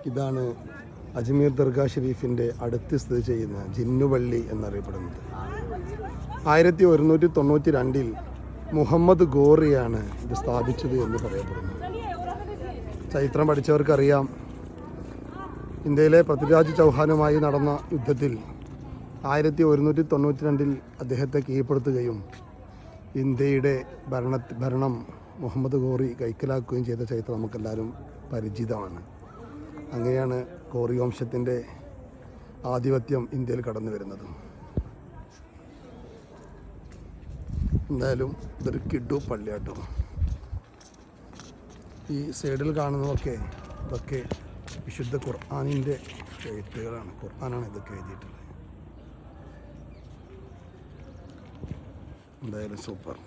ഇതാണ് അജ്മീർ ദർഗാ ഷരീഫിൻ്റെ അടുത്ത് സ്ഥിതി ചെയ്യുന്ന ജിന്നുപള്ളി എന്നറിയപ്പെടുന്നത്. 1192 മുഹമ്മദ് ഗോറിയാണ് ഇത് സ്ഥാപിച്ചത് എന്ന് പറയപ്പെടുന്നു. ചരിത്രം പഠിച്ചവർക്കറിയാം, ഇന്ത്യയിലെ പൃഥ്വിരാജ് ചൗഹാനുമായി നടന്ന യുദ്ധത്തിൽ 1192 അദ്ദേഹത്തെ കീഴ്പ്പെടുത്തുകയും ഇന്ത്യയുടെ ഭരണം മുഹമ്മദ് ഗോറി കൈക്കലാക്കുകയും ചെയ്ത ചരിത്രം നമുക്കെല്ലാവരും പരിചിതമാണ്. അങ്ങനെയാണ് ഗോറി വംശത്തിൻ്റെ ആധിപത്യം ഇന്ത്യയിൽ കടന്നു വരുന്നത്. എന്തായാലും ഇതൊരു കിഡു പള്ളിയാട്ടോ. ഈ സൈഡിൽ കാണുന്നതൊക്കെ ഇതൊക്കെ വിശുദ്ധ ഖുർആനിൻ്റെ എഴുത്തുകളാണ്. ഖുർആനാണ് ഇതൊക്കെ എഴുതിയിട്ടുള്ളത്. എന്തായാലും സൂപ്പർ.